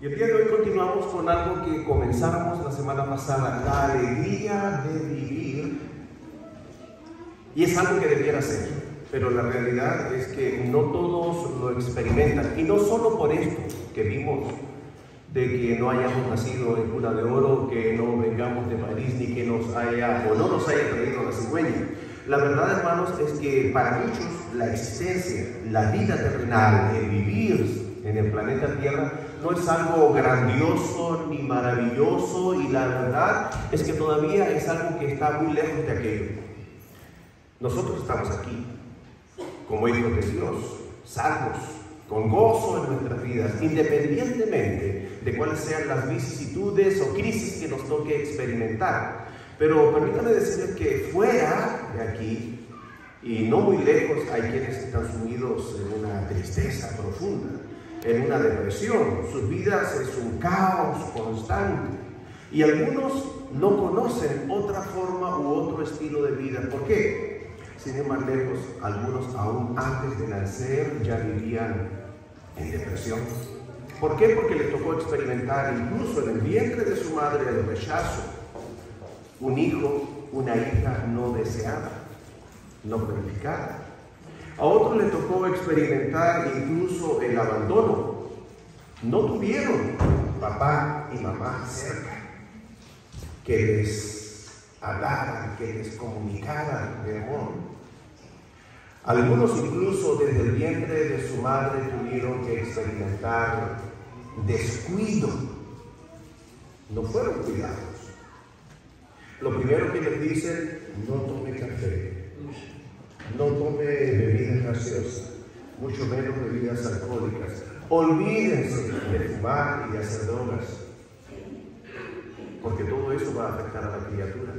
Y el día de hoy continuamos con algo que comenzamos la semana pasada, la alegría de vivir. Y es algo que debiera ser, pero la realidad es que no todos lo experimentan. Y no solo por esto que vimos, de que no hayamos nacido en cuna de oro, que no vengamos de París, ni que nos haya o no nos haya traído la cigüeña. La verdad, hermanos, es que para muchos la existencia, la vida terrenal, el vivir en el planeta Tierra, no es algo grandioso ni maravilloso, y la verdad es que todavía es algo que está muy lejos de aquello. Nosotros estamos aquí, como hijos de Dios, salvos, con gozo en nuestras vidas, independientemente de cuáles sean las vicisitudes o crisis que nos toque experimentar. Pero permítame decirles que fuera de aquí, y no muy lejos, hay quienes están sumidos en una tristeza profunda, en una depresión. Sus vidas es un caos constante, y algunos no conocen otra forma u otro estilo de vida. ¿Por qué? Sin ir más lejos, algunos aún antes de nacer ya vivían en depresión. ¿Por qué? Porque les tocó experimentar incluso en el vientre de su madre el rechazo, un hijo, una hija no deseada, no planificada. A otros les tocó experimentar incluso el abandono. No tuvieron papá y mamá cerca, que les hablaran, que les comunicaran de amor. Algunos incluso desde el vientre de su madre tuvieron que experimentar descuido. No fueron cuidados. Lo primero que les dicen: no tome café, no tome bebidas gaseosas, mucho menos bebidas alcohólicas. Olvídense de fumar y de hacer drogas, porque todo eso va a afectar a la criatura.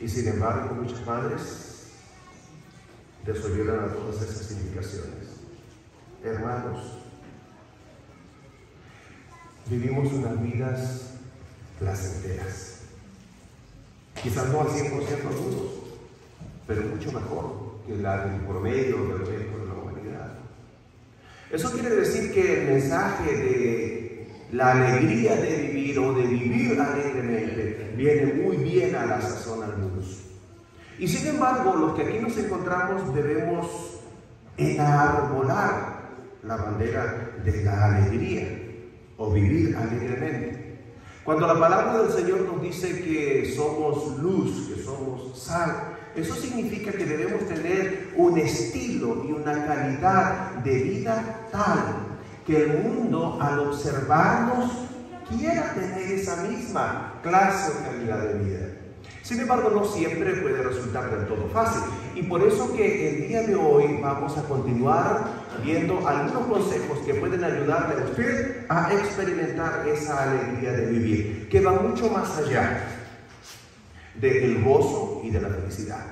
Y sin embargo, muchas madres desoyeron a todas esas indicaciones. Hermanos, vivimos unas vidas placenteras. Quizás no al 100% algunos, pero mucho mejor que la del promedio del resto de la humanidad. Eso quiere decir que el mensaje de la alegría de vivir o de vivir alegremente viene muy bien a la sazón a algunos. Y sin embargo, los que aquí nos encontramos debemos enarbolar la bandera de la alegría o vivir alegremente. Cuando la palabra del Señor nos dice que somos luz, que somos sal, eso significa que debemos tener un estilo y una calidad de vida tal que el mundo, al observarnos, quiera tener esa misma clase o calidad de vida. Sin embargo, no siempre puede resultar del todo fácil, y por eso que el día de hoy vamos a continuar viendo algunos consejos que pueden ayudarle a usted a experimentar esa alegría de vivir, que va mucho más allá del gozo y de la felicidad.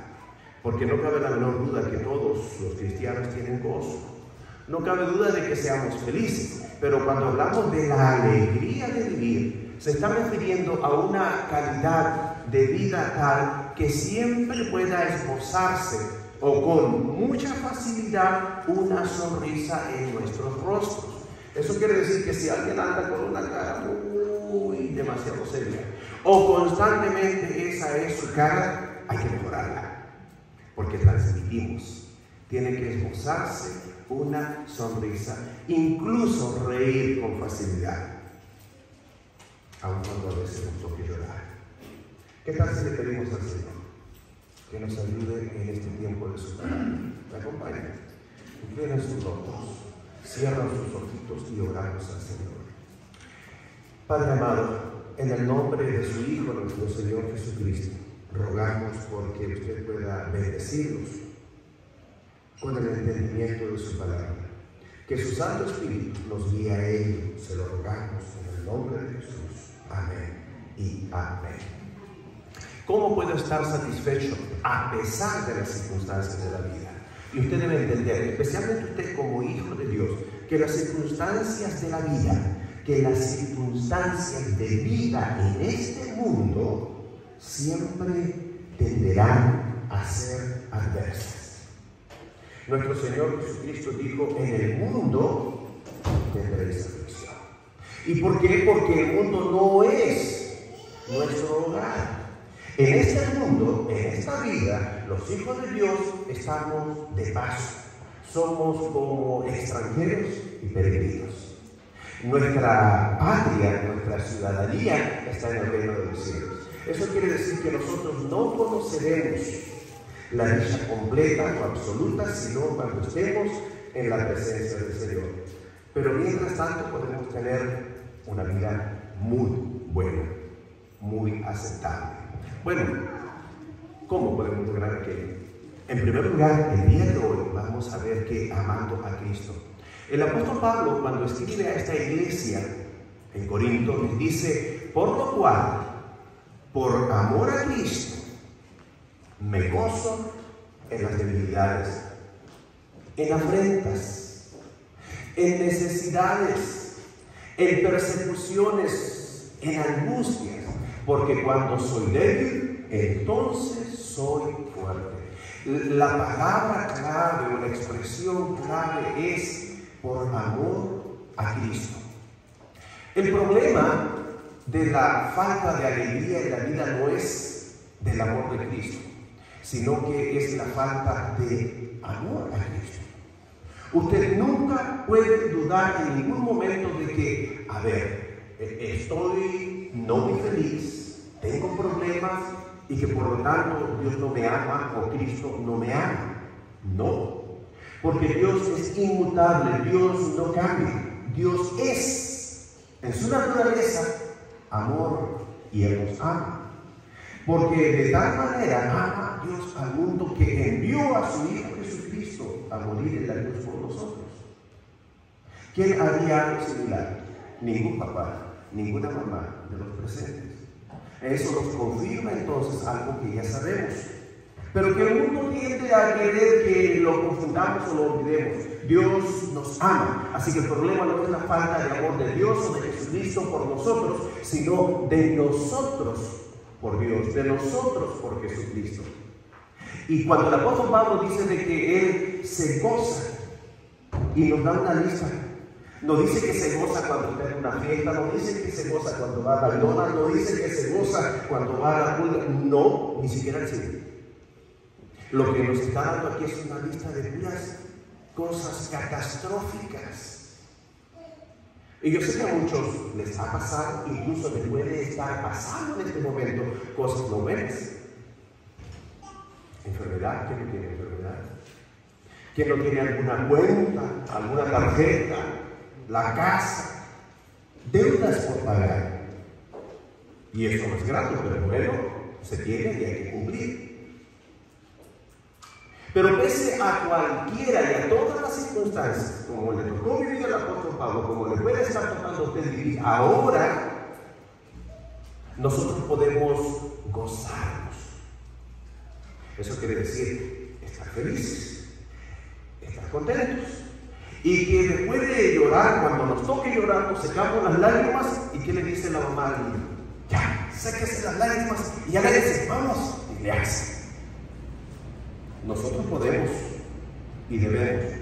Porque no cabe la menor duda que todos los cristianos tienen gozo. No cabe duda de que seamos felices, pero cuando hablamos de la alegría de vivir, se está refiriendo a una calidad de vida tal que siempre pueda esbozarse o con mucha facilidad una sonrisa en nuestros rostros. Eso quiere decir que si alguien anda con una cara muy demasiado seria o constantemente esa es su cara, hay que mejorarla, porque transmitimos. Tiene que esbozarse una sonrisa, incluso reír con facilidad, aun cuando a veces nos toque llorar. ¿Qué tal si le pedimos al Señor que nos ayude en este tiempo de su palabra? ¿Me acompañan? Inclinen sus rostros, cierran sus ojitos y oramos al Señor. Padre amado, en el nombre de su Hijo, nuestro Señor Jesucristo, rogamos porque usted pueda bendecirnos con el entendimiento de su palabra. Que su Santo Espíritu nos guíe a ello, se lo rogamos en el nombre de Jesús. Amén y amén. ¿Cómo puedo estar satisfecho a pesar de las circunstancias de la vida? Y usted debe entender, especialmente usted como hijo de Dios, que las circunstancias de la vida, que las circunstancias de vida en este mundo siempre tenderán a ser adversas. Nuestro Señor Jesucristo dijo: en el mundo tendréis aflicción. ¿Y por qué? Porque el mundo no es nuestro hogar. En este mundo, en esta vida, los hijos de Dios estamos de paso. Somos como extranjeros y peregrinos. Nuestra patria, nuestra ciudadanía está en el reino de los cielos. Eso quiere decir que nosotros no conoceremos la dicha completa o absoluta, sino cuando estemos en la presencia del Señor. Pero mientras tanto podemos tener una vida muy buena, muy aceptable. Bueno, ¿cómo podemos lograr aquello? En primer lugar, el día de hoy vamos a ver que amando a Cristo. El apóstol Pablo, cuando escribe a esta iglesia en Corinto, les dice: por lo cual, por amor a Cristo, me gozo en las debilidades, en afrentas, en necesidades, en persecuciones, en angustias, porque cuando soy débil, entonces soy fuerte. La palabra clave o la expresión clave es por amor a Cristo. El problema de la falta de alegría en la vida no es del amor de Cristo, sino que es la falta de amor a Cristo. Usted nunca puede dudar en ningún momento de que, a ver, estoy no muy feliz, tengo problemas y que por lo tanto Dios no me ama o Cristo no me ama. No, porque Dios es inmutable, Dios no cambia, Dios es en su naturaleza amor y Él nos ama. Porque de tal manera ama Dios al mundo que envió a su Hijo Jesucristo a morir en la cruz por nosotros. ¿Quién haría algo similar? Ningún papá, ninguna mamá de los presentes. Eso nos confirma entonces algo que ya sabemos, pero que el mundo tiende a querer que lo confundamos o lo olvidemos. Dios nos ama, así que el problema no es la falta de amor de Dios o de Jesucristo por nosotros, sino de nosotros por Dios, de nosotros por Jesucristo. Y cuando el apóstol Pablo dice de que él se goza y nos da una lista, no dice que se goza cuando está en una fiesta, no dice que se goza cuando va a McDonald's, no dice que se goza cuando va a la pulga, no, ni siquiera el cine. Lo que nos está dando aquí es una lista de puras cosas catastróficas. Y yo sé que a muchos les ha pasado, incluso les puede estar pasando en este momento, cosas no buenas. Enfermedad, ¿quién no tiene enfermedad? ¿Quién no tiene alguna cuenta, alguna tarjeta, la casa, deudas por pagar? Y eso no es grato, pero bueno, se tiene y hay que cumplir. Pero pese a cualquiera y a todas las circunstancias, como le tocó vivir al apóstol Pablo, como le puede estar tocando a usted vivir ahora, nosotros podemos gozarnos. Eso quiere decir estar felices, estar contentos. Y que después de llorar, cuando nos toque llorar, nos secamos las lágrimas. ¿Y qué le dice la mamá al niño? Ya, séquese las lágrimas y ya le dice, vamos, y le hace. Nosotros podemos y debemos.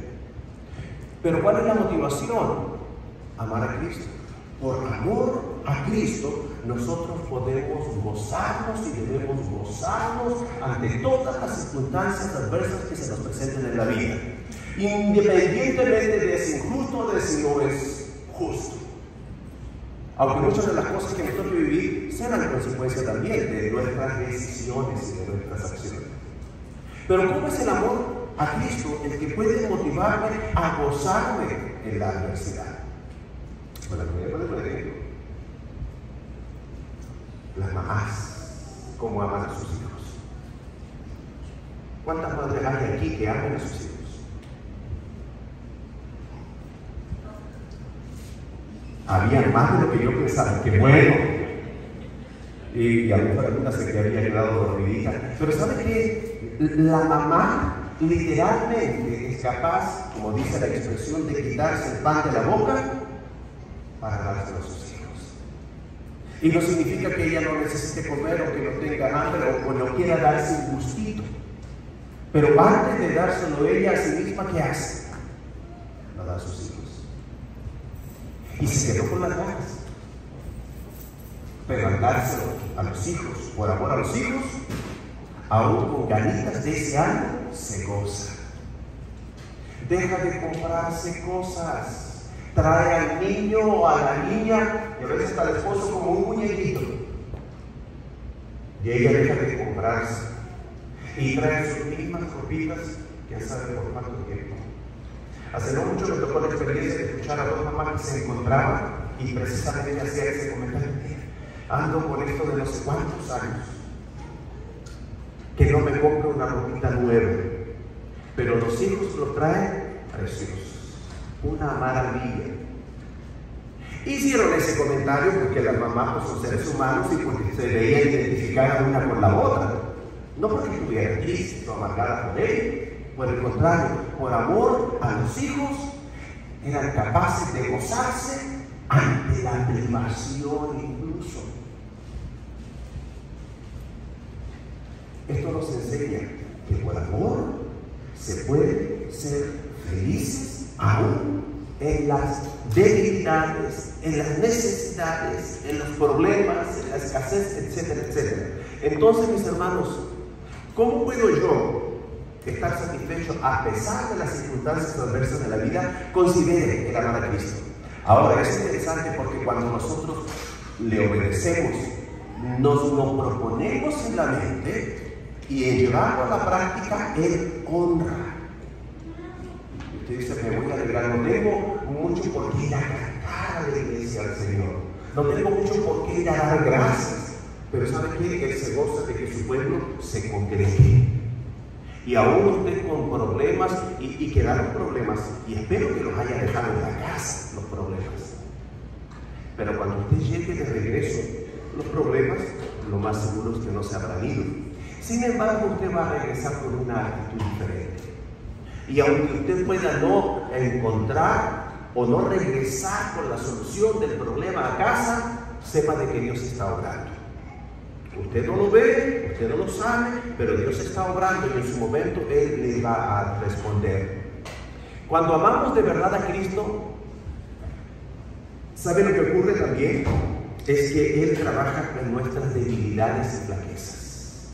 Pero ¿cuál es la motivación? Amar a Cristo. Por amor a Cristo, nosotros podemos gozarnos y debemos gozarnos ante todas las circunstancias adversas que se nos presenten en la vida, independientemente de si es injusto o de si no es justo. Aunque muchas de las cosas que nosotros vivimos sean la consecuencia también de nuestras decisiones y de nuestras acciones. Pero ¿cómo es el amor a Cristo el que puede motivarme a gozarme en la adversidad? Bueno, voy a poner un ejemplo. Las mamás, cómo aman a sus hijos. ¿Cuántas madres hay aquí que aman a sus hijos? Había más de lo que yo pensaba. ¡Qué bueno! Y a mí fue alguna se que había quedado dormidita. Pero ¿sabe qué? La mamá literalmente es capaz, como dice la expresión, de quitarse el pan de la boca para dárselo a sus hijos. Y no significa que ella no necesite comer o que no tenga hambre o no quiera darse un gustito. Pero antes de dárselo ella a sí misma, ¿qué hace? Lo da a sus hijos. y se quedó con las ganas. Pero al dárselo a los hijos, por amor a los hijos, aún con ganitas de ese algo, se goza. Deja de comprarse cosas. Trae al niño o a la niña, y a veces al esposo, como un muñequito. Y ella deja de comprarse. Y trae sus mismas ropitas, ya sabe por cuánto tiempo. Hace no mucho me tocó la experiencia de escuchar a dos mamás que se encontraban y precisamente hacía ese comentario: ando con esto de no sé cuántos años, que no me compro una ropita nueva, pero los hijos lo traen preciosos, una maravilla. Hicieron ese comentario porque las mamás pues, son seres humanos y porque se veían identificadas una con la otra, no porque estuvieran tristes o amargadas por él. Por el contrario, por amor a los hijos, eran capaces de gozarse ante la privación incluso. Esto nos enseña que por amor se puede ser felices aún en las debilidades, en las necesidades, en los problemas, en la escasez, etcétera, etcétera. Entonces, mis hermanos, ¿cómo puedo yo estar satisfecho a pesar de las circunstancias adversas de la vida? Considere el amar a Cristo. Ahora, es interesante porque cuando nosotros le obedecemos, nos lo proponemos en la mente y en llevarlo a la práctica, Él honra. Usted dice: me voy a alegrar, no tengo mucho por qué ir a cantar a la iglesia al Señor, no tengo mucho por qué ir a dar gracias, pero ¿sabe qué? Él se goza de que su pueblo se congregue. Y aún usted con problemas, y quedaron problemas, y espero que los haya dejado en la casa, los problemas. Pero cuando usted llegue de regreso, los problemas, lo más seguro es que no se habrán ido. Sin embargo, usted va a regresar con una actitud diferente. Y aunque usted pueda no encontrar o no regresar con la solución del problema a casa, sepa de que Dios está obrando. Usted no lo ve, usted no lo sabe, pero Dios está obrando y en su momento Él le va a responder. Cuando amamos de verdad a Cristo, ¿sabe lo que ocurre también? Es que Él trabaja en nuestras debilidades y flaquezas.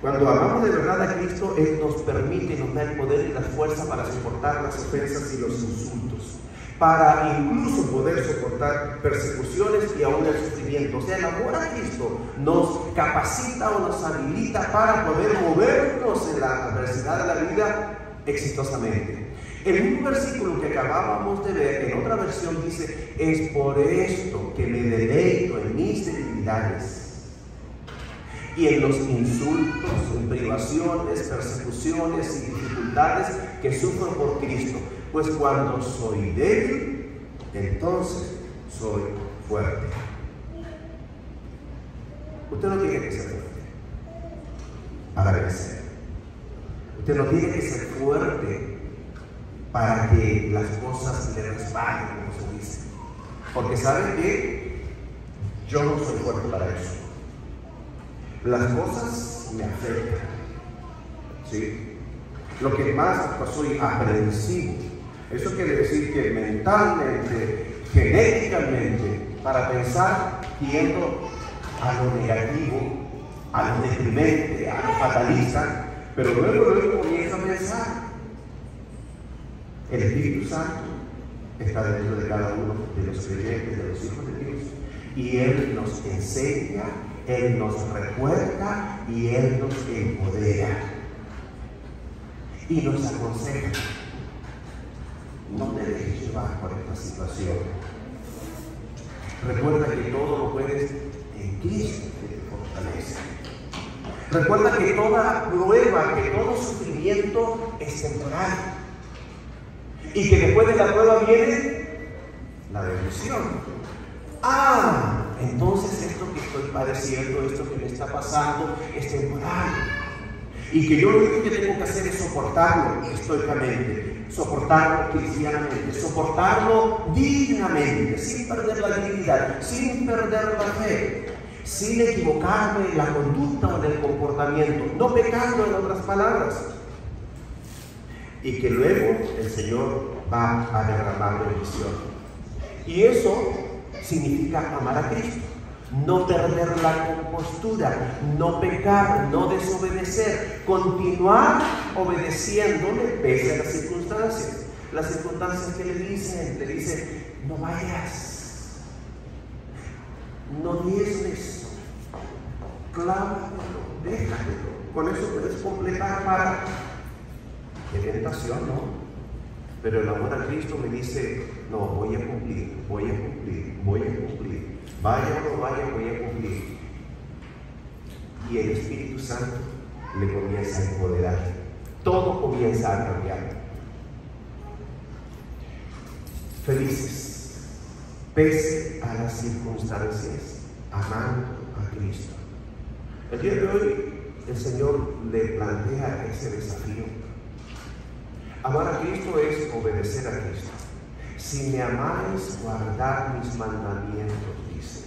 Cuando amamos de verdad a Cristo, Él nos permite, nos da el poder y la fuerza para soportar las ofensas y los insultos, para incluso poder soportar persecuciones y aún el sufrimiento. O sea, el amor a Cristo nos capacita o nos habilita para poder movernos en la adversidad de la vida exitosamente. El mismo versículo que acabábamos de ver, en otra versión dice: es por esto que me deleito en mis debilidades y en los insultos, en privaciones, persecuciones y dificultades que sufro por Cristo. Pues cuando soy débil, entonces soy fuerte. Usted no tiene que ser fuerte para vencer. Usted no tiene que ser fuerte para que las cosas le resbalen, como se dice. Porque sabe que yo no soy fuerte para eso. Las cosas me afectan, ¿sí? Lo que más, pues soy aprensivo. Eso quiere decir que mentalmente, genéticamente, para pensar, tiendo a lo negativo, a lo deprimente, a lo fatalista, pero luego comienzo a pensar. El Espíritu Santo está dentro de cada uno de los creyentes, de los hijos de Dios, y Él nos enseña, Él nos recuerda y Él nos empodera y nos aconseja. No te dejes llevar por esta situación. Recuerda que todo lo puedes en Cristo que te fortalece. Recuerda que toda prueba, que todo sufrimiento es temporal. Y que después de la prueba viene la bendición. Entonces esto que estoy padeciendo, esto que me está pasando, es temporal. Y que yo lo único que tengo que hacer es soportarlo estoicamente, soportarlo cristianamente, soportarlo dignamente, sin perder la dignidad, sin perder la fe, sin equivocarme en la conducta o en el comportamiento, no pecando, en otras palabras. Y que luego el Señor va a derramar bendición. Y eso significa amar a Cristo. No perder la compostura, no pecar, no desobedecer, continuar obedeciéndole pese a las circunstancias. Las circunstancias que le dicen, no vayas, no diezmes, clávalo, déjalo. Con eso puedes completar para... Qué tentación, ¿no? Pero el amor a Cristo me dice, no, voy a cumplir. Vaya o no vaya, voy a cumplir. Y el Espíritu Santo le comienza a empoderar. Todo comienza a cambiar. Felices, pese a las circunstancias, amando a Cristo. El día de hoy, el Señor le plantea ese desafío. Amar a Cristo es obedecer a Cristo. Si me amáis, guardad mis mandamientos, dice.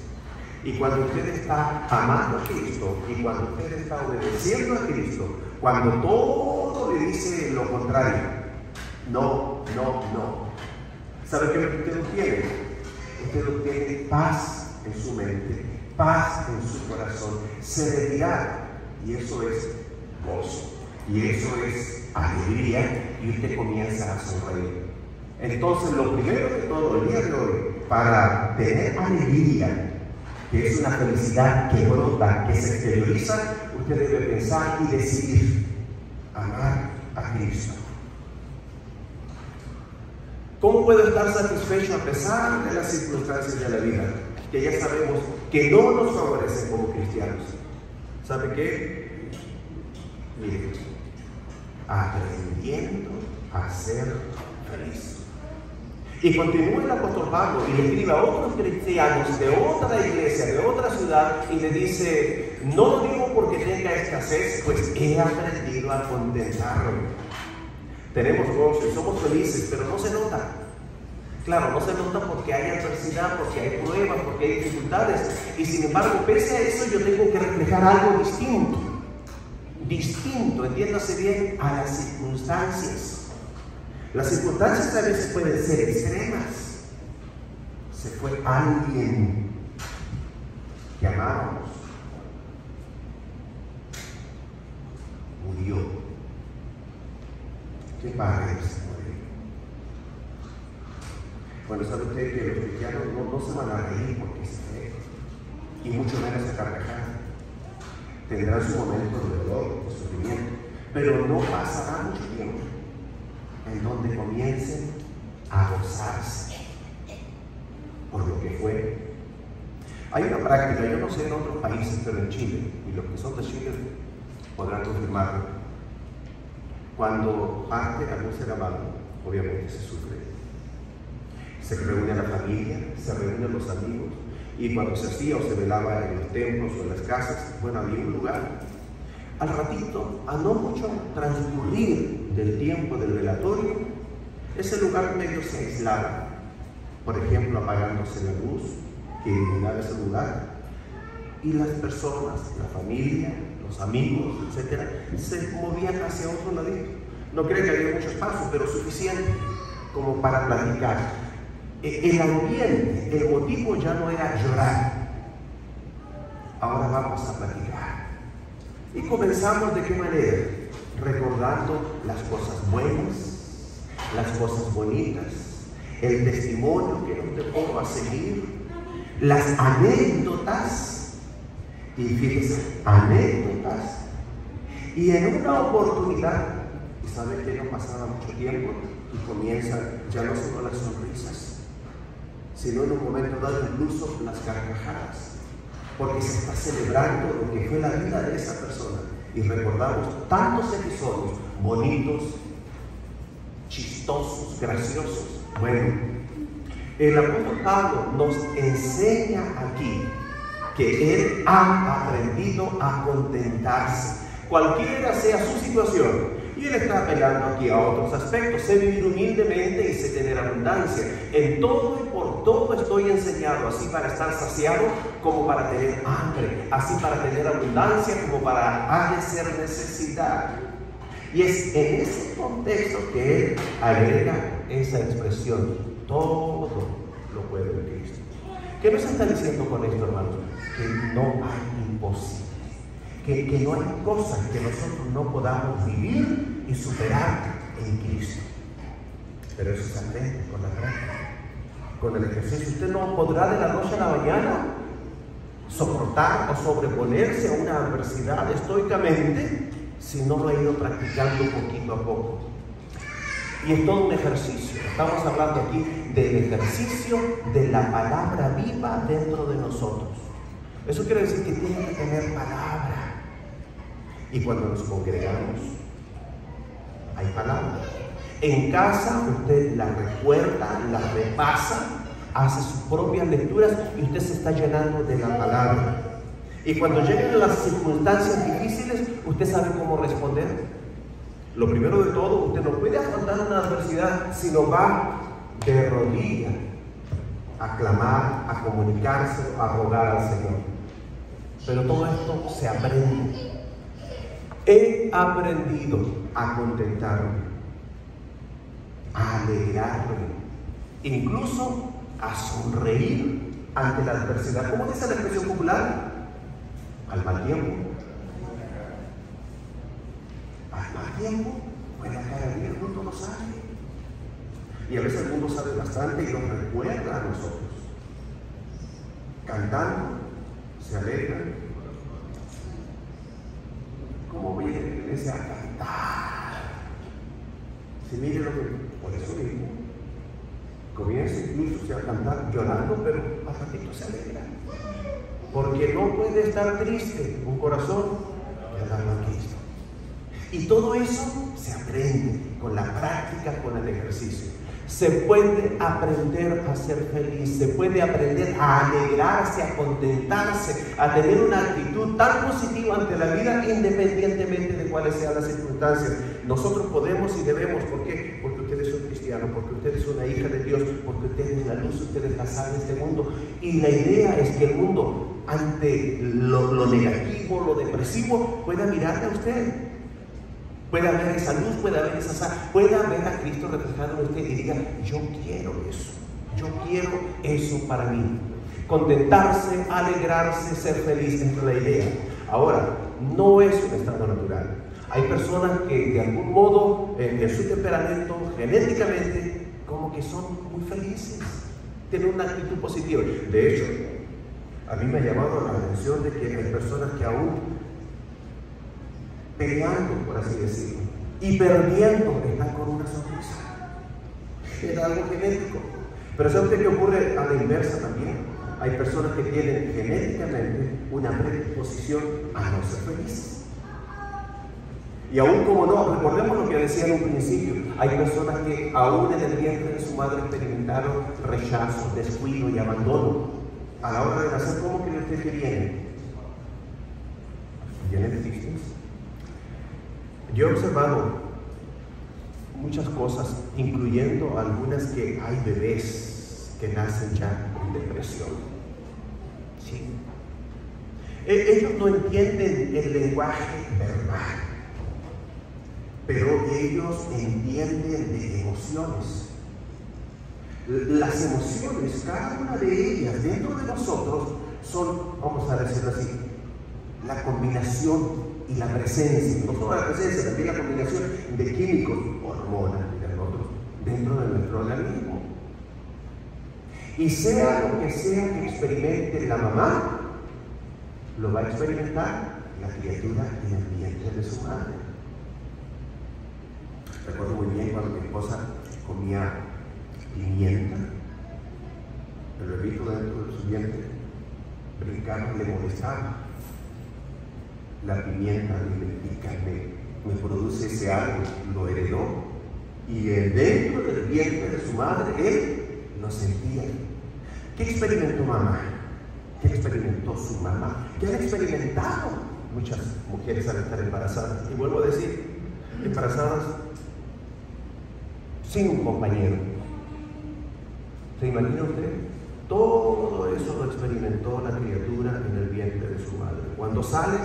Y cuando usted está amando a Cristo y cuando usted está obedeciendo a Cristo, cuando todo le dice lo contrario, no. ¿Sabe qué usted obtiene? Usted obtiene paz en su mente, paz en su corazón, serenidad, y eso es gozo, y eso es alegría, y usted comienza a sonreír. Entonces, lo primero de todo, el día de hoy, para tener alegría, que es una felicidad que brota, que se exterioriza, usted debe pensar y decidir amar a Cristo. ¿Cómo puedo estar satisfecho a pesar de las circunstancias de la vida, que ya sabemos que no nos favorecen como cristianos? ¿Sabe qué? Mire, aprendiendo a ser feliz. Y continúa el apóstol Pablo y le escribe a otros cristianos de otra iglesia, de otra ciudad, y le dice, no lo digo porque tenga escasez, pues he aprendido a contentarme. Tenemos gozo y somos felices, pero no se nota. Claro, no se nota porque hay adversidad, porque hay pruebas, porque hay dificultades. Y sin embargo, pese a eso, yo tengo que reflejar algo distinto. Distinto, entiéndase bien, a las circunstancias. Las circunstancias a veces pueden ser extremas. Se fue alguien que amábamos. Murió. ¿Qué padre es morir? Bueno, sabe usted que los cristianos no se van a reír porque se creen, y mucho menos a carcajadas. Tendrán su momento de dolor, de sufrimiento, pero no pasará mucho tiempo en donde comiencen a gozarse por lo que fue. Hay una práctica, yo no sé en otros países, pero en Chile, y los que son de Chile podrán confirmarlo. Cuando parte algún ser amado, obviamente se sufre. Se reúne a la familia, se reúnen los amigos, y cuando se hacía o se velaba en los templos o en las casas, bueno, había un lugar. Al ratito, a no mucho transcurrir del tiempo del velatorio, ese lugar medio se aislaba. Por ejemplo, apagándose la luz que iluminaba ese lugar, y las personas, la familia, los amigos, etcétera, se movían hacia otro ladito. No creo que había mucho espacio, pero suficiente como para platicar. El ambiente, el motivo ya no era llorar. Ahora vamos a platicar. Y comenzamos ¿de qué manera? Recordando las cosas buenas, las cosas bonitas, el testimonio que nos dejó a seguir, las anécdotas. Y fíjese, anécdotas. Y en una oportunidad, y sabe que no pasaba mucho tiempo, y comienzan ya no solo las sonrisas, sino en un momento dado incluso las carcajadas, porque se está celebrando lo que fue la vida de esa persona, y recordamos tantos episodios bonitos, chistosos, graciosos. Bueno, el apóstol Pablo nos enseña aquí que él ha aprendido a contentarse, cualquiera sea su situación. Y él está apelando aquí a otros aspectos: sé vivir humildemente y sé tener abundancia. En todo y por todo estoy enseñado, así para estar saciado como para tener hambre, así para tener abundancia como para padecer necesidad. Y es en ese contexto que él agrega esa expresión: todo lo puedo ¿Qué nos está diciendo con esto, hermanos? Que no hay imposible, que no hay cosas que nosotros no podamos vivir y superar en Cristo. Pero eso se aprende con la práctica, con el ejercicio. Usted no podrá de la noche a la mañana soportar o sobreponerse a una adversidad estoicamente si no lo ha ido practicando poquito a poco. Y es todo un ejercicio. Estamos hablando aquí del ejercicio de la palabra viva dentro de nosotros. Eso quiere decir que tiene que tener palabra. Y cuando nos congregamos, hay palabra. En casa usted la recuerda, la repasa, hace sus propias lecturas y usted se está llenando de la palabra. Y cuando lleguen las circunstancias difíciles, usted sabe cómo responder. Lo primero de todo, usted no puede afrontar una adversidad si no va de rodillas a clamar, a comunicarse, a rogar al Señor. Pero todo esto se aprende. He aprendido a contentarme, a alegrarme, incluso a sonreír ante la adversidad. ¿Cómo dice la expresión popular? Al mal tiempo. Al mal tiempo puede caer bien, el mundo lo sabe. Y a veces el mundo sabe bastante y nos recuerda a nosotros. Cantando, se alegran. ¿Cómo voy a la iglesia a cantar? Si mire lo que, por eso mismo, comienza incluso a cantar llorando, pero a ratito se alegra. Porque no puede estar triste un corazón que ama a Cristo. Y todo eso se aprende con la práctica, con el ejercicio. Se puede aprender a ser feliz, se puede aprender a alegrarse, a contentarse, a tener una actitud tan positiva ante la vida, independientemente de cuáles sean las circunstancias. Nosotros podemos y debemos. ¿Por qué? Porque usted es un cristiano, porque usted es una hija de Dios, porque usted es la luz, usted es la sal de este mundo. Y la idea es que el mundo, ante lo negativo, lo depresivo, pueda mirarle a usted. Pueda ver esa luz, pueda ver esa sal, pueda ver a Cristo reflejado en usted y diga: yo quiero eso para mí. Contentarse, alegrarse, ser feliz es la idea. Ahora, no es un estado natural. Hay personas que de algún modo en su temperamento, genéticamente, como que son muy felices, tienen una actitud positiva. De hecho, a mí me ha llamado la atención de que hay personas que aún peleando, por así decirlo, y perdiendo, están con una sonrisa. Es algo genético. Pero ¿sabe usted qué ocurre a la inversa también? Hay personas que tienen genéticamente una predisposición a no ser felices. Y aún como no, recordemos lo que decía en un principio, hay personas que aún en el vientre de su madre experimentaron rechazo, descuido y abandono. A la hora de nacer, ¿cómo cree usted que vienen? Vienen tristes. Yo he observado muchas cosas, incluyendo algunas que hay bebés que nacen ya con depresión. ¿Sí? Ellos no entienden el lenguaje verbal, pero ellos entienden de emociones. Las emociones, cada una de ellas dentro de nosotros son, vamos a decirlo así, la combinación y la presencia, no solo la presencia, también la combinación de químicos, hormonas dentro de nuestro organismo. Y sea lo que sea que experimente la mamá, lo va a experimentar la criatura en el vientre de su madre. Recuerdo muy bien cuando mi esposa comía pimienta, el bebito dentro de su vientre brincaba, le molestaba. La pimienta alimentica me produce ese algo, lo heredó, y dentro del vientre de su madre, él lo sentía. ¿Qué experimentó mamá? ¿Qué experimentó su mamá? ¿Qué han experimentado muchas mujeres al estar embarazadas? Y vuelvo a decir, embarazadas sin un compañero. ¿Se imagina usted? Todo eso lo experimentó la criatura en el vientre de su madre. Cuando sale,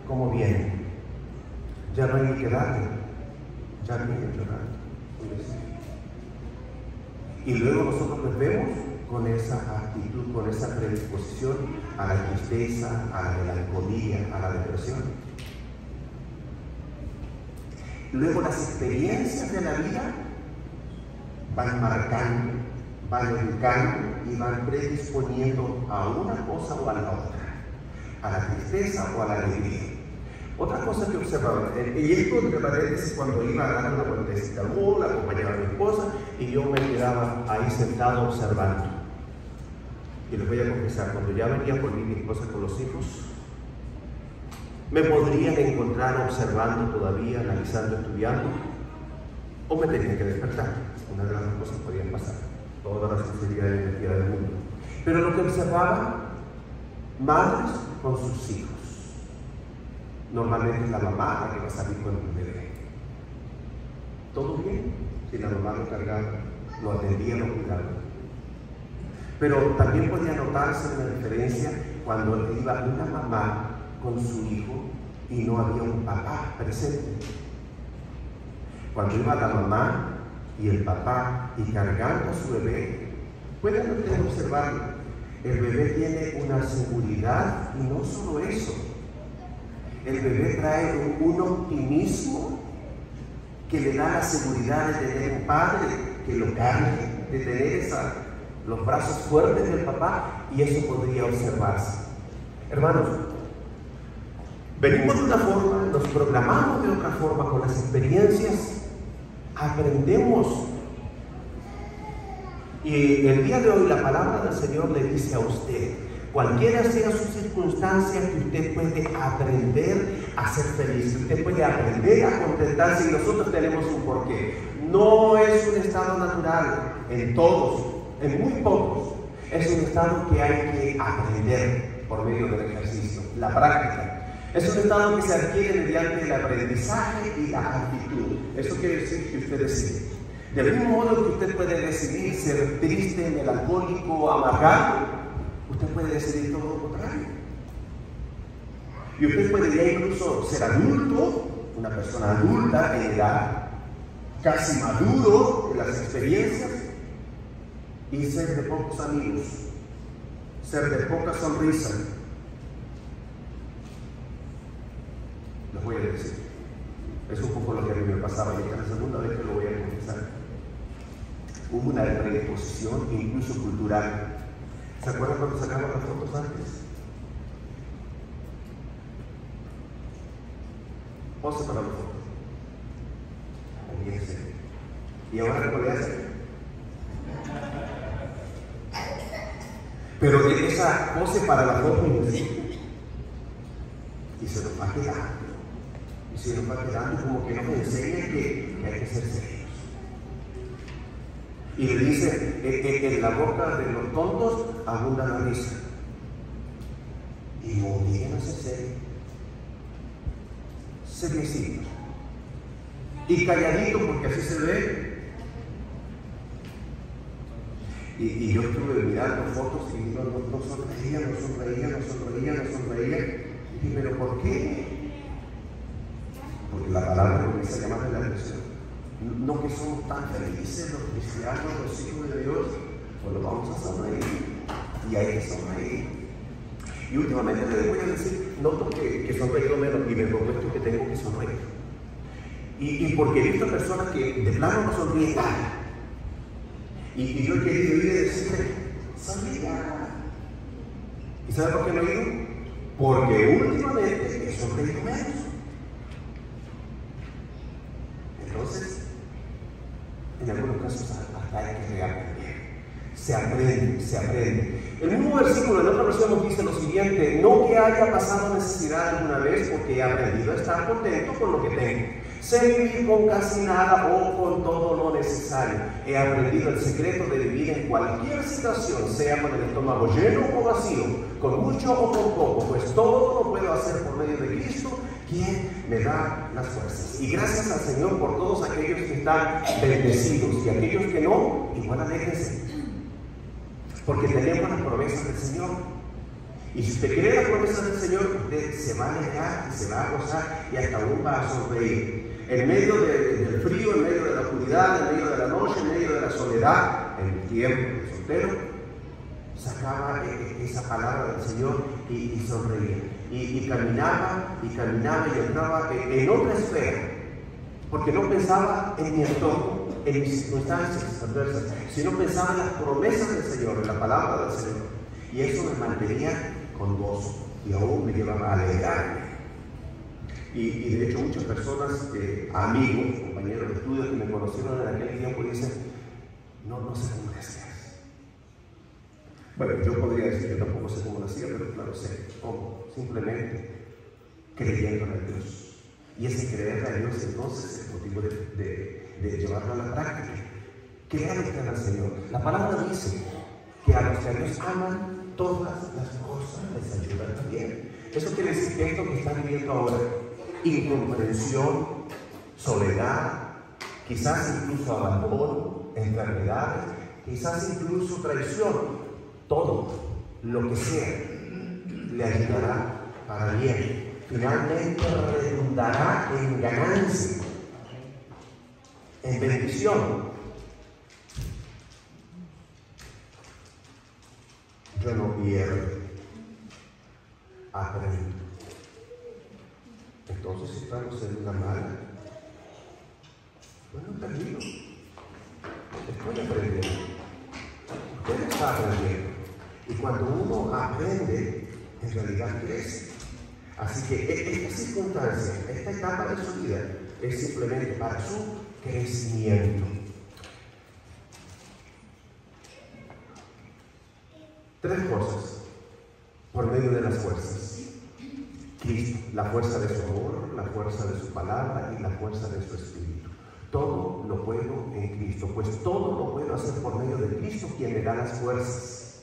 ¿cómo viene? Ya no hay ni que darle, ya no hay que llorar. Y luego nosotros les vemos con esa actitud, con esa predisposición a la tristeza, a la melancolía, a la depresión. Luego las experiencias de la vida van marcando, van educando y van predisponiendo a una cosa o a la otra, a la tristeza o a la alegría. Otra cosa que observaba, y esto de paréntesis, cuando iba dando una vueltecita al mundo, la acompañaba a mi esposa y yo me quedaba ahí sentado observando. Y les voy a confesar, cuando ya venía por mí mi esposa con los hijos, me podrían encontrar observando todavía, analizando, estudiando, o me tenían que despertar. Una de las dos cosas podían pasar, toda la sinceridad y energía del mundo. Pero lo que observaba, madres con sus hijos. Normalmente es la mamá la que va a salir con el bebé. Todo bien, si la mamá lo cargaba, lo atendía, lo cuidaba. Pero también podía notarse una diferencia cuando iba una mamá con su hijo y no había un papá presente. Cuando iba la mamá y el papá y cargando a su bebé, pueden ustedes observarlo, el bebé tiene una seguridad y no solo eso, el bebé trae un optimismo que le da la seguridad de tener un padre que lo cargue, de tener los brazos fuertes del papá, y eso podría observarse. Hermanos, venimos de una forma, nos programamos de otra forma con las experiencias, aprendemos. Y el día de hoy la palabra del Señor le dice a usted, cualquiera sea su circunstancia, que usted puede aprender a ser feliz, usted puede aprender a contentarse, y nosotros tenemos un porqué. No es un estado natural en todos, en muy pocos. Es un estado que hay que aprender por medio del ejercicio, la práctica. Es un estado que se adquiere mediante el aprendizaje y la actitud. Eso quiere decir que usted decide. Del mismo modo que usted puede decidir ser triste, melancólico, amargado, usted puede decidir todo lo contrario. Y usted puede ya incluso ser adulto, una persona adulta en edad, casi maduro en las experiencias, y ser de pocos amigos, ser de poca sonrisa. Les voy a decir, es un poco lo que a mí me pasaba, y esta es la segunda vez que lo voy a confesar. Hubo una predisposición, incluso cultural. ¿Se acuerdan cuando sacamos las fotos antes? Pose para la foto. Y ahora ¿cuál es? Pero esa pose para la foto y se nos va quedando. Y se nos va quedando como que nos enseña que hay que ser serios. Y le dice, en la boca de los tontos abunda la risa. Y obliguen a ser serios. Seriecito. Y calladito, porque así se ve. Y yo estuve mirando fotos y no sonreía. Y dije, ¿pero por qué? Porque la palabra comienza a llamar la atención. No que somos tan felices los cristianos, los hijos de Dios, pues vamos a sonreír. Y hay que sonreír. Y últimamente les voy a decir, noto que sonreído menos y me propuesto que tengo que sonreír. Y porque he visto personas que de plano no sonríen nada. Y yo he querido ir a decirle, sonría. ¿Y sabe por qué no he ido? Porque últimamente he sonreído menos. Entonces, en algunos casos hasta hay que reaprender. Se aprende. El mismo versículo en otra versión nos dice lo siguiente: no que haya pasado necesidad alguna vez, porque he aprendido a estar contento con lo que tengo. Sé vivir con casi nada o con todo lo necesario. He aprendido el secreto de vivir en cualquier situación, sea con el estómago lleno o vacío, con mucho o con poco, pues todo lo puedo hacer por medio de Cristo, quien me da las fuerzas. Y gracias al Señor por todos aquellos que están bendecidos, y aquellos que no, igual alégrense, porque tenemos las promesas del Señor. Y si usted quiere las promesas del Señor, usted se va a alegrar y se va a gozar y hasta aún va a sonreír. En medio del frío, en medio de la oscuridad, en medio de la noche, en medio de la soledad, en el tiempo de soltero, sacaba esa palabra del Señor y sonreía. Y caminaba y entraba en otra esfera, porque no pensaba en mi entorno, en mis circunstancias adversas, sino pensaba en las promesas del Señor, en la palabra del Señor. Y eso me mantenía con gozo y aún me llevaba a alegrarme. Y de hecho muchas personas, amigos, compañeros de estudio que me conocieron en aquel tiempo dicen, no sé cómo le hacías. Bueno, yo podría decir que tampoco sé cómo lo hacía, pero claro sé cómo. Simplemente creyendo a Dios. Y ese creer a Dios entonces es motivo de llevarlo a la práctica. Crean al Señor. La palabra dice que a los que a Dios aman, todas las cosas les ayudan también. Eso quiere decir que esto que están viviendo ahora, incomprensión, soledad, quizás incluso abandono, enfermedades, quizás incluso traición, todo lo que sea le ayudará para bien. Finalmente redundará en ganancia, en bendición. Yo no pierdo, aprendo. Entonces, si estamos en una mala, bueno, perdido. Estoy aprendiendo. Usted está aprendiendo. Y cuando uno aprende, en realidad crece. Así que esta circunstancia, esta etapa de su vida, es simplemente para su crecimiento. 3 cosas por medio de las fuerzas. Cristo, la fuerza de su amor, la fuerza de su palabra y la fuerza de su espíritu. Todo lo puedo en Cristo, pues todo lo puedo hacer por medio de Cristo, quien me da las fuerzas.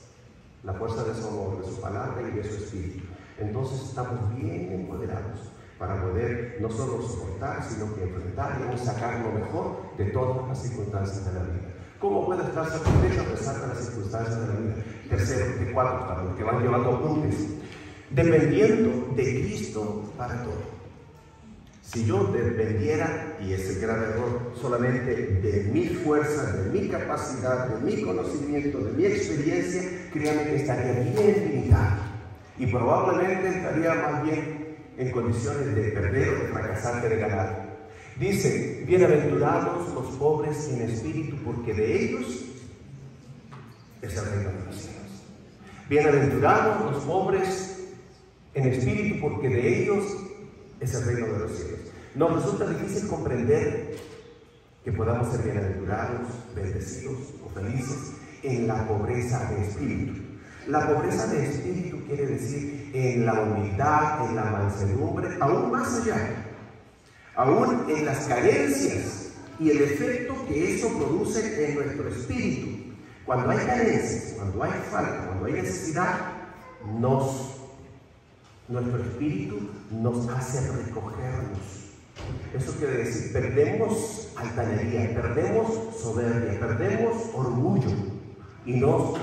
La fuerza de su amor, de su palabra y de su espíritu. Entonces estamos bien empoderados para poder no solo soportar, sino que enfrentar y sacar lo mejor de todas las circunstancias de la vida. ¿Cómo puede estar satisfecho a pesar de las circunstancias de la vida? Tercero, de 4, para los que van llevando apuntes. Dependiendo de Cristo para todo. Si yo dependiera, y es el gran error, solamente de mi fuerza, de mi capacidad, de mi conocimiento, de mi experiencia, créanme que estaría bien limitado. Y probablemente estaría más bien en condiciones de perder o de fracasar que de ganar. Dice, bienaventurados los pobres en espíritu, porque de ellos es el reino de los cielos. Bienaventurados los pobres en espíritu, porque de ellos es el reino de los cielos. Nos resulta difícil comprender que podamos ser bienaventurados, bendecidos o felices en la pobreza de espíritu. La pobreza de espíritu quiere decir en la humildad, en la mansedumbre, aún más allá, aún en las carencias y el efecto que eso produce en nuestro espíritu. Cuando hay carencias, cuando hay falta, cuando hay necesidad, nuestro espíritu nos hace recogernos. Eso quiere decir, perdemos altanería, perdemos soberbia, perdemos orgullo y nos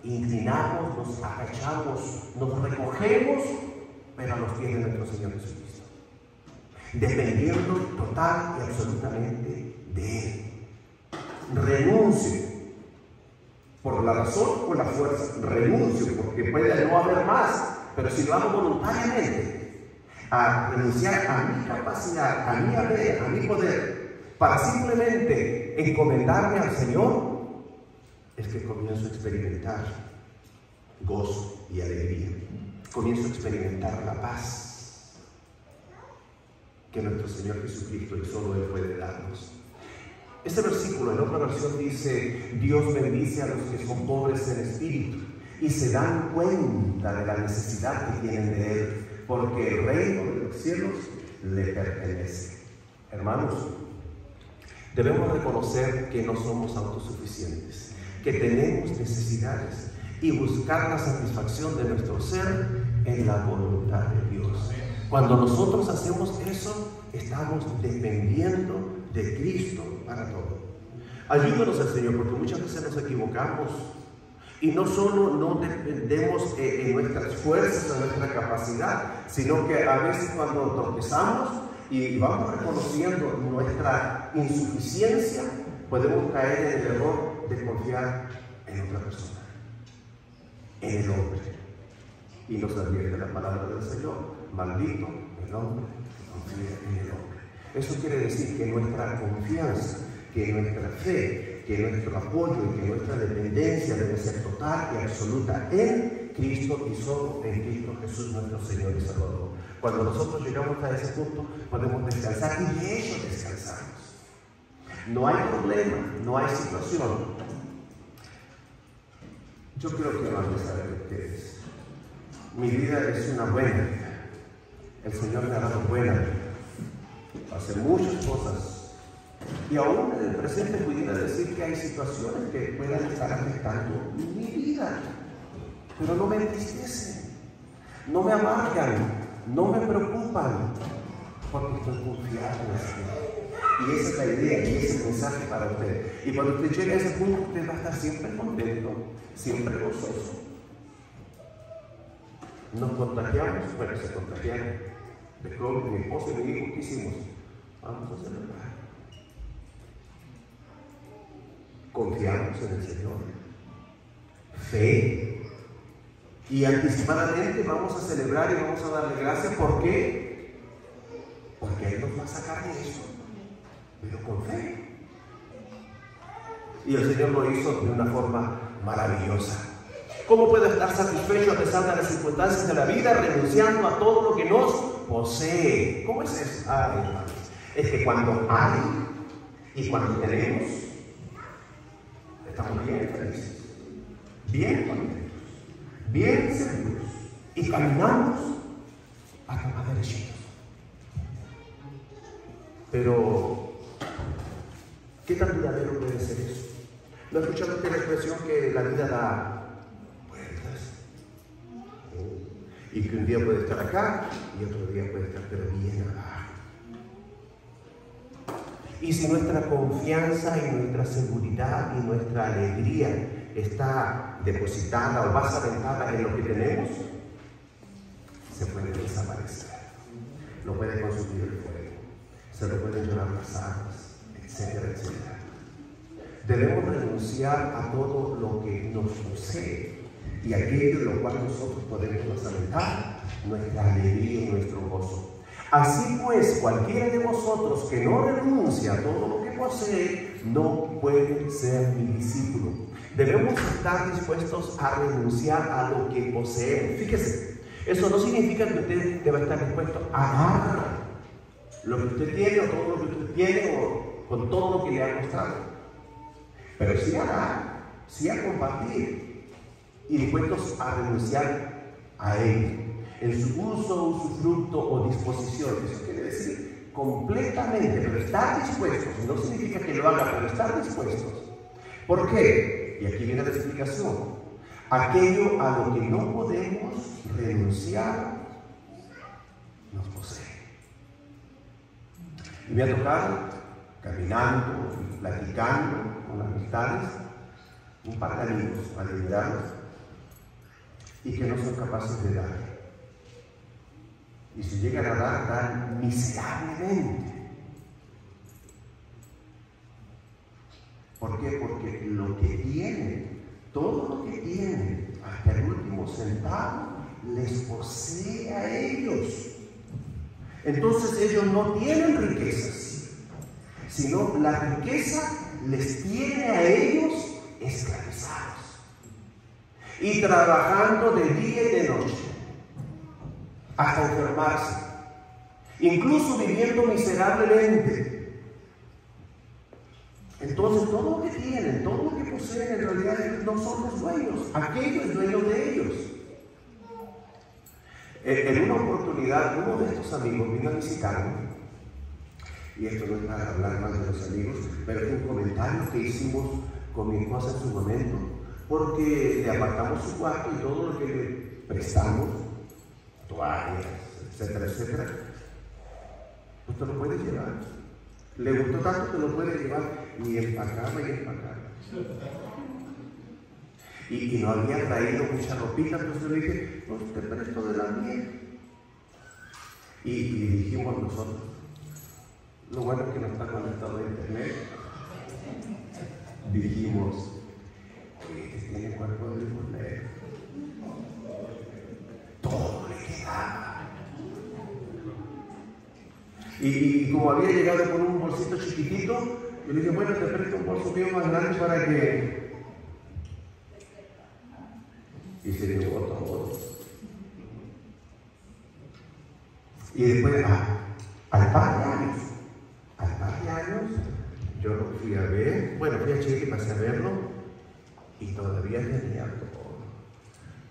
inclinamos, nos agachamos, nos recogemos, pero a los pies de nuestro Señor Jesucristo, dependiendo total y absolutamente de Él. Renuncio, por la razón o la fuerza, renuncio, porque puede no haber más, pero si lo hago voluntariamente, a renunciar a mi capacidad, a mi haber, a mi poder, para simplemente encomendarme al Señor, es que comienzo a experimentar gozo y alegría. Comienzo a experimentar la paz que nuestro Señor Jesucristo y solo Él puede darnos. Este versículo en otra versión dice, Dios bendice a los que son pobres en espíritu y se dan cuenta de la necesidad que tienen de Él, porque el reino de los cielos le pertenece. Hermanos, debemos reconocer que no somos autosuficientes, que tenemos necesidades y buscar la satisfacción de nuestro ser en la voluntad de Dios. Cuando nosotros hacemos eso, estamos dependiendo de Cristo para todo. Ayúdanos al Señor, porque muchas veces nos equivocamos y no solo no dependemos en nuestras fuerzas, en nuestra capacidad, sino que a veces cuando tropezamos y vamos reconociendo nuestra insuficiencia, podemos caer en el error de confiar en otra persona. en el hombre. Y nos advierte la palabra del Señor: maldito el hombre que confía en el hombre. Eso quiere decir que nuestra confianza, que nuestra fe, que nuestro apoyo y que nuestra dependencia debe ser total y absoluta en Cristo y solo en Cristo Jesús, nuestro Señor y Salvador. Cuando nosotros llegamos a ese punto, podemos descansar, y de hecho descansamos. No hay problema, no hay situación. Yo creo que van a saber ustedes. Mi vida es una buena vida. El Señor me ha dado buena vida. Hace muchas cosas. Y aún en el presente pudiera decir que hay situaciones que puedan estar afectando mi vida. Pero no me entristecen, no me amargan, no me preocupan, porque estoy confiado en el Señor. Y esa es la idea y ese es el mensaje para usted. Y cuando usted llegue a ese punto, usted va a estar siempre contento, siempre gozoso. Nos contagiamos, bueno, se contagiaron. De COVID, mi esposo y mi hijo, ¿qué hicimos? Vamos a celebrar. Confiamos en el Señor. Fe. Y anticipadamente vamos a celebrar y vamos a darle gracias. ¿Por qué? Porque Él nos va a sacar de eso, pero con fe. Y el Señor lo hizo de una forma maravillosa. ¿Cómo puedo estar satisfecho a pesar de las circunstancias de la vida, renunciando a todo lo que nos posee? ¿Cómo es eso? Hermanos, es que cuando hay y cuando tenemos, estamos bien felices, bien contentos, bien seguros, y caminamos hasta más derechitos. Pero, ¿qué tan duradero puede ser eso? ¿No escucharon usted la expresión que la vida da vueltas? Y que un día puede estar acá y otro día puede estar pero bien abajo. Y si nuestra confianza y nuestra seguridad y nuestra alegría está depositada o basamentada en lo que tenemos, se puede desaparecer, lo puede consumir el fuego, se lo pueden llorar las aguas, etcétera, etcétera. Debemos renunciar a todo lo que nos posee y aquello en lo cual nosotros podemos basamentar nuestra alegría y nuestro gozo. Así pues, cualquiera de vosotros que no renuncia a todo lo que posee, no puede ser mi discípulo. Debemos estar dispuestos a renunciar a lo que poseemos. Fíjese, eso no significa que usted deba estar dispuesto a dar lo que usted tiene o todo lo que usted tiene o con todo lo que le ha costado. Pero sí a dar, sí a compartir y dispuestos a renunciar a él en su uso, usufructo o disposición. Eso quiere decir completamente, pero estar dispuestos. No significa que lo haga, pero estar dispuestos. ¿Por qué? Y aquí viene la explicación. Aquello a lo que no podemos renunciar nos posee. Y me ha tocado, caminando, platicando con amistades, un par de amigos admirados y que no son capaces de dar. Y si llegan a dar, dan miserablemente. ¿Por qué? Porque lo que tienen, todo lo que tienen, hasta el último centavo, les posee a ellos. Entonces ellos no tienen riquezas, sino la riqueza les tiene a ellos esclavizados y trabajando de día y de noche hasta enfermarse, incluso viviendo miserablemente. Entonces todo lo que tienen, todo lo que poseen, en realidad no son los dueños, aquello es dueño de ellos. En una oportunidad, uno de estos amigos vino a visitarme, y esto no es para hablar más de los amigos, pero es un comentario que hicimos con mi esposa en su momento, porque le apartamos su cuarto y todo lo que le prestamos, toallas, etcétera, etcétera, usted lo puede llevar. Le gustó tanto que lo puede llevar, y empacaba y empacaba. Y no había traído mucha ropita, entonces le dije, pues te presto de la mía. Y dijimos nosotros, lo bueno es que no está conectado a internet, dijimos, oye, que tiene cuerpo de mujer. Y como había llegado con un bolsito chiquitito, yo le dije, bueno, te presto un bolso mío más grande para que... Y se llevó todo. Y después, al par de años, yo lo fui a ver, bueno, fui a Chile y pasé a verlo, y todavía tenía todo,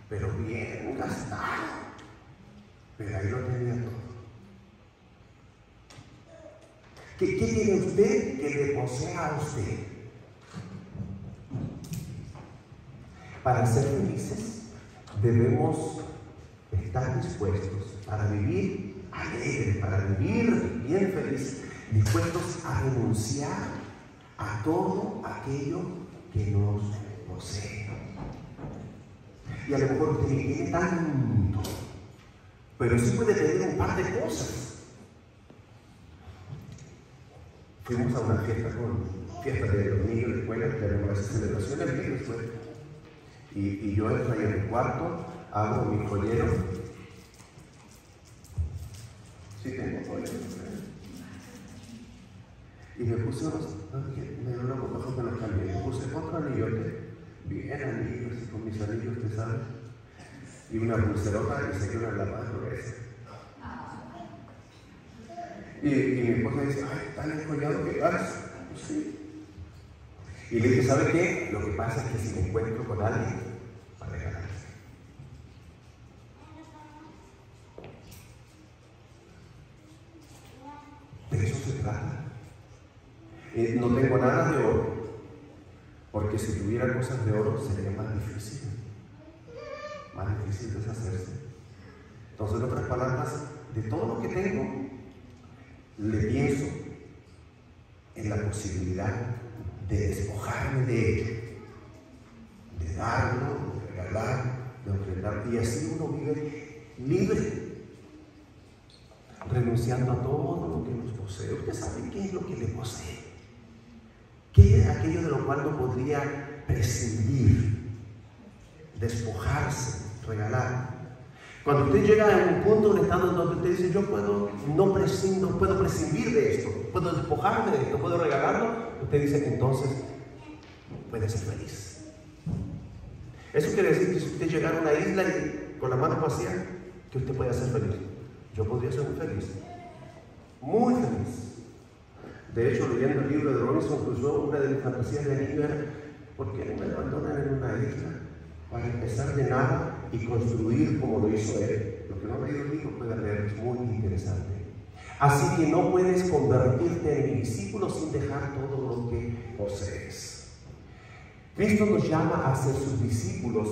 pero bien gastado, pero ahí lo tenía todo. ¿Qué tiene usted que le posea a usted? Para ser felices, debemos estar dispuestos para vivir alegres, para vivir bien felices, dispuestos a renunciar a todo aquello que nos posee. Y a lo mejor usted no tiene tanto, pero sí puede tener un par de cosas. Fuimos a una fiesta de los niños de escuela, que eran las celebraciones de la escuela. Y yo entro ahí en el cuarto, abro mi joyero. Sí tengo joyero. Y me puse me dio una boca que los cambié. Me puse otro anillote, bien anillos, con mis anillos, usted sabe. Y una pulserota y saqué una lapa gruesa. Y mi esposa dice, ay, tan enjollado que vas. Pues sí. Y le dije, ¿sabe qué? Lo que pasa es que si me encuentro con alguien, para regalarse. De eso se trata. No tengo nada de oro, porque si tuviera cosas de oro sería más difícil deshacerse. Entonces, en otras palabras, de todo lo que tengo, le pienso en la posibilidad de despojarme de ello, de darlo, de regalar, de ofrendar, y así uno vive libre, renunciando a todo lo que nos posee. Usted sabe qué es lo que le posee, qué es aquello de lo cual no podría prescindir, despojarse, regalar. Cuando usted llega a un punto, un estado en donde usted dice, yo puedo prescindir de esto, puedo despojarme de esto, puedo regalarlo, usted dice, entonces puede ser feliz. Eso quiere decir que si usted llegara a una isla y con las manos vacías, que usted pueda ser feliz. Yo podría ser muy feliz, muy feliz. De hecho, leyendo el libro de Robinson Crusoe, una de mis fantasías de niño era, ¿por qué no me abandonan en una isla para empezar de nada y construir como lo hizo él? Lo que no ha leído el libro puede leer, es muy interesante. Así que no puedes convertirte en mi discípulo sin dejar todo lo que posees. Cristo nos llama a ser sus discípulos.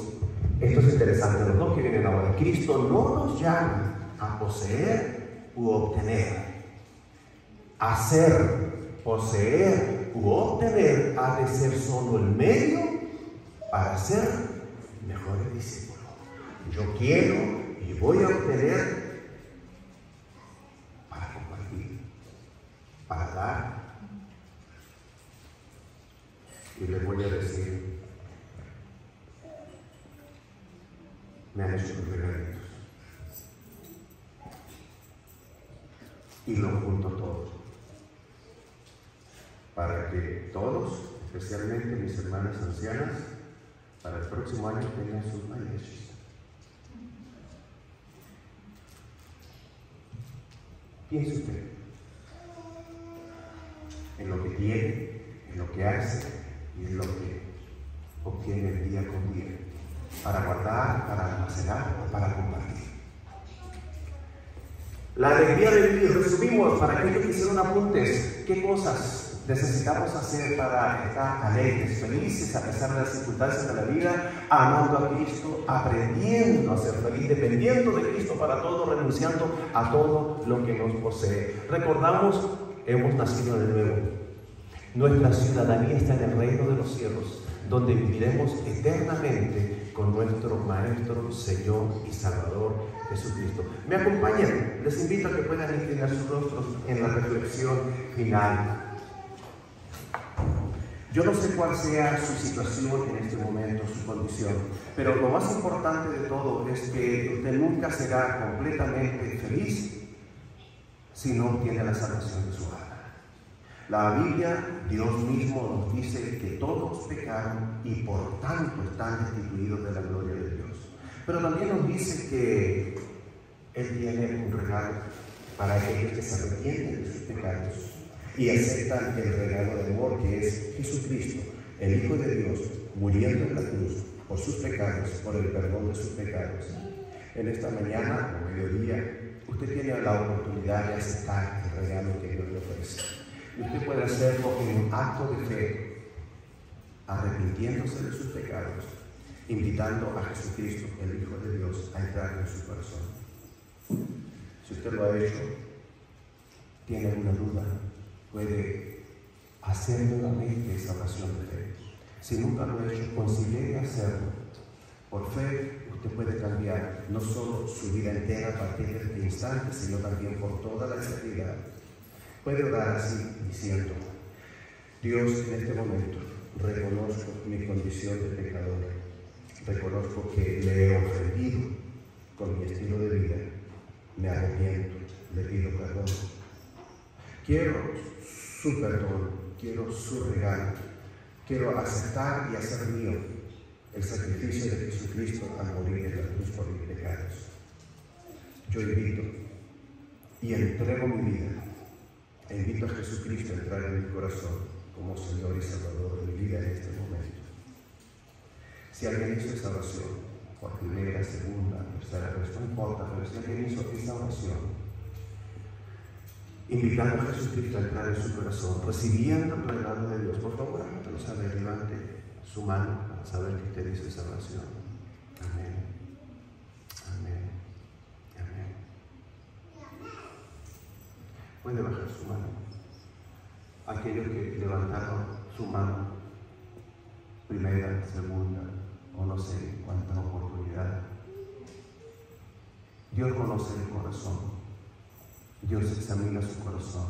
Esto es interesante, los dos que vienen ahora. Cristo no nos llama a poseer u obtener. Hacer, poseer u obtener ha de ser solo el medio para ser mejores discípulos. Yo quiero y voy a obtener para compartir, para dar. Y les voy a decir, me han hecho los regalitos. Y lo junto todo, para que todos, especialmente mis hermanas ancianas, para el próximo año tengan sus mariachis. Piense usted en lo que tiene, en lo que hace y en lo que obtiene día con día, para guardar, para almacenar, para compartir. La alegría de vivir, resumimos, para aquellos que hicieron apuntes, ¿qué cosas necesitamos hacer para estar alegres, felices a pesar de las circunstancias de la vida, amando a Cristo, aprendiendo a ser feliz, dependiendo de Cristo para todo, renunciando a todo lo que nos posee? Recordamos, hemos nacido de nuevo. Nuestra ciudadanía está en el reino de los cielos, donde viviremos eternamente con nuestro Maestro, Señor y Salvador Jesucristo. ¿Me acompañan? Les invito a que puedan inclinar sus rostros en la reflexión final. Yo no sé cuál sea su situación en este momento, su condición, pero lo más importante de todo es que usted nunca será completamente feliz si no obtiene la salvación de su alma. La Biblia, Dios mismo nos dice que todos pecaron y por tanto están destituidos de la gloria de Dios. Pero también nos dice que Él tiene un regalo para aquellos que se arrepienten de sus pecados y aceptan el regalo de amor que es Jesucristo, el Hijo de Dios, muriendo en la cruz por sus pecados, por el perdón de sus pecados. En esta mañana o mediodía, usted tiene la oportunidad de aceptar el regalo que Dios le ofrece. Y usted puede hacerlo en un acto de fe, arrepintiéndose de sus pecados, invitando a Jesucristo, el Hijo de Dios, a entrar en su corazón. Si usted lo ha hecho, tiene alguna duda, puede hacer nuevamente esa oración de fe. Si nunca lo ha hecho, considere hacerlo. Por fe, usted puede cambiar no solo su vida entera a partir de este instante, sino también por toda la eternidad. Puede orar así, diciendo: Dios, en este momento reconozco mi condición de pecador. Reconozco que le he ofendido con mi estilo de vida. Me arrepiento, le pido perdón. Quiero su perdón, quiero su regalo. Quiero aceptar y hacer mío el sacrificio de Jesucristo al morir en la cruz por mis pecados. Yo invito y entrego mi vida. E invito a Jesucristo a entrar en mi corazón como Señor y Salvador de mi vida en este momento. Si alguien hizo esa oración, por primera, segunda, tercera vez, no importa, pero si alguien hizo esa oración, invitando a Jesucristo a entrar en su corazón, recibiendo el regalo de Dios, por favor, háganlo saber, levante su mano para saber que usted hizo esa oración. Amén. Amén. Amén. Puede bajar su mano. Aquellos que levantaron su mano, primera, segunda, o no sé cuántas oportunidades. Dios conoce el corazón. Dios examina su corazón.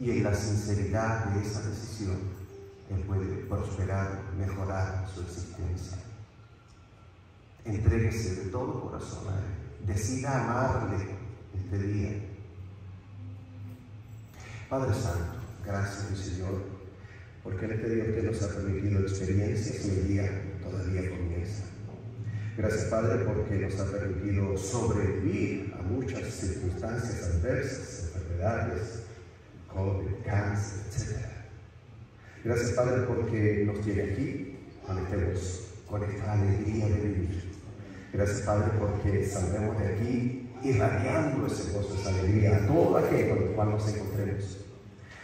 Y en la sinceridad de esa decisión, Él puede prosperar, mejorar su existencia. Entréguese de todo corazón a Él. Decida amarle este día. Padre Santo, gracias, mi Señor, porque en este día usted nos ha permitido experiencias y el día todavía comienza. Gracias, Padre, porque nos ha permitido sobrevivir a muchas circunstancias adversas, enfermedades, COVID, cáncer, etc. Gracias, Padre, porque nos tiene aquí con esta alegría de vivir. Gracias, Padre, porque saldremos de aquí irradiando ese gozo, esa alegría a todo aquel con el cual nos encontremos.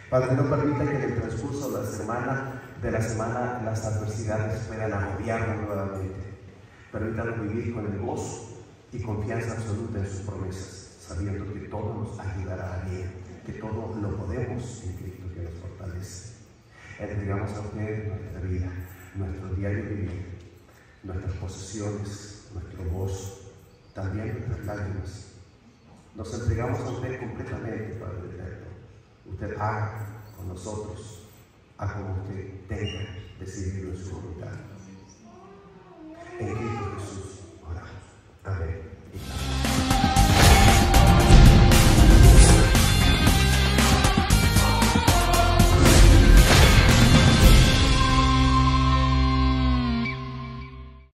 Padre, no permita que en el transcurso de la semana las adversidades puedan agobiarnos nuevamente. Permítanos vivir con el gozo y confianza absoluta en sus promesas, sabiendo que todo nos ayudará a bien, que todo lo podemos en Cristo que nos fortalece. Entregamos a usted nuestra vida, nuestro diario vivir, nuestras posesiones, nuestro gozo, también nuestras lágrimas. Nos entregamos a usted completamente, Padre eterno. Usted haga con nosotros a como usted tenga decidido en su voluntad. En Cristo Jesús oramos. Amén.